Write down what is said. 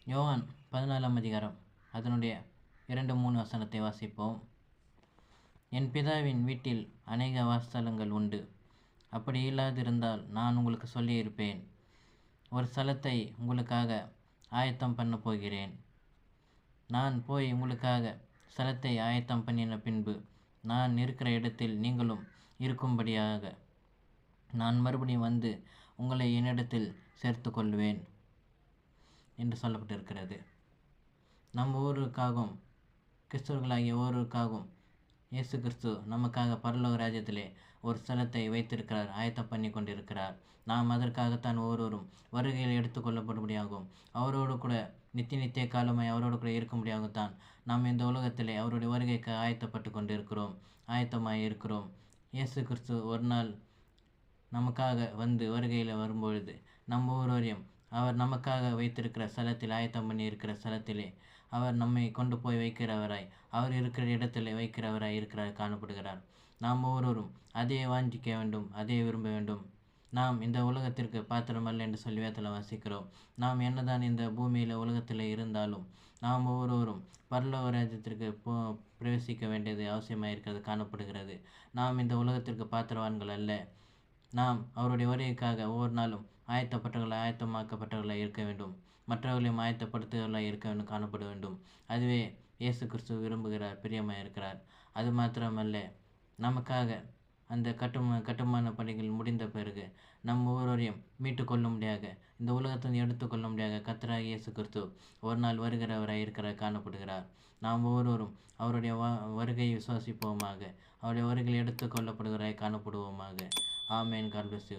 யோவான் 14ஆம் அதிகாரம் அதனுடைய 2-3 வசனத்தை வாசிப்போம். என் பிதாவின் வீட்டில் அநேக வாசஸ்தலங்கள் உண்டு. அப்படி இல்லாதிருந்தால் நான் உங்களுக்கு சொல்லியிருப்பேன். ஒரு ஸ்தலத்தை உங்களுக்காக ஆயத்தம் பண்ண போகிறேன். நான் போய் உங்களுக்காக ஸ்தலத்தை ஆயத்தம் பண்ணின பின்பு நான் இருக்கிற இடத்தில் நீங்களும் இருக்கும்படியாக நான் மறுபடியும் வந்து உங்களை என்னிடத்தில் சேர்த்து கொள்வேன் என்று சொல்லப்பட்டிருக்கிறது. நம் ஒவ்வொருவருக்காகவும், கிறிஸ்தவர்களாகிய ஒவ்வொருவருக்காகவும் இயேசு கிறிஸ்து நமக்காக பரலோக ராஜ்யத்திலே ஒரு ஸ்தலத்தை வைத்திருக்கிறார், ஆயத்தம் பண்ணி கொண்டிருக்கிறார். நாம் அதற்காகத்தான் ஒவ்வொருவரும் வருகையில் எடுத்துக்கொள்ளப்படும்படியாகவும் அவரோடு கூட நித்திய காலமாய் அவரோடு கூட இருக்கும்படியாகத்தான் நாம் இந்த உலகத்திலே அவருடைய வருகைக்கு ஆயத்தப்பட்டு கொண்டிருக்கிறோம், ஆயத்தமாய் இருக்கிறோம். இயேசு கிறிஸ்து ஒரு நாள் நமக்காக வந்து வருகையில் வரும்பொழுது நம் ஒவ்வொருவரையும் அவர் நமக்காக வைத்திருக்கிற ஸ்தலத்தில், ஆயத்தம் பண்ணி இருக்கிற ஸ்தலத்திலே அவர் நம்மை கொண்டு போய் வைக்கிறவராய், அவர் இருக்கிற இடத்திலே வைக்கிறவராய் இருக்கிறார், காணப்படுகிறார். நாம் ஒவ்வொருவரும் அதே வாஞ்சிக்க வேண்டும், அதே விரும்ப வேண்டும். நாம் இந்த உலகத்திற்கு பாத்திரமல்ல என்று சொல்லி வேதத்தில் வாசிக்கிறோம். நாம் என்னதான் இந்த பூமியில் உலகத்தில் இருந்தாலும் நாம் ஒவ்வொருவரும் பரலோக ராஜ்யத்திற்கு பிரவேசிக்க வேண்டியது அவசியமாக இருக்கிறது, காணப்படுகிறது. நாம் இந்த உலகத்திற்கு பாத்திரவான்கள் அல்ல. நாம் அவருடைய வருகைக்காக ஒவ்வொரு நாளும் ஆயத்தமாக்கப்பட்டவர்களாக இருக்க வேண்டும், மற்றவர்களையும் ஆயத்தப்படுத்துவர்களாக இருக்க வேண்டும், காணப்பட வேண்டும். அதுவே இயேசு கிறிஸ்து விரும்புகிறார், பிரியமாக இருக்கிறார். அது மாத்திரமல்ல, நமக்காக அந்த கட்டுமான பணிகள் முடிந்த பிறகு நம் ஒவ்வொருவரையும் மீட்டு கொள்ளும்படியாக, இந்த உலகத்தை எடுத்துக்கொள்ளும்படியாக கர்த்தராகிய இயேசு கிறிஸ்து ஒரு நாள் வருகிறவராய் இருக்கிறார், காணப்படுகிறார். நாம் ஒவ்வொருவரும் அவருடைய வருகையை விசுவாசிப்போமாக, அவருடைய வருகையில் எடுத்துக்கொள்ளப்படுகிறாய் காணப்படுவோமாக. ஆமென். God bless you.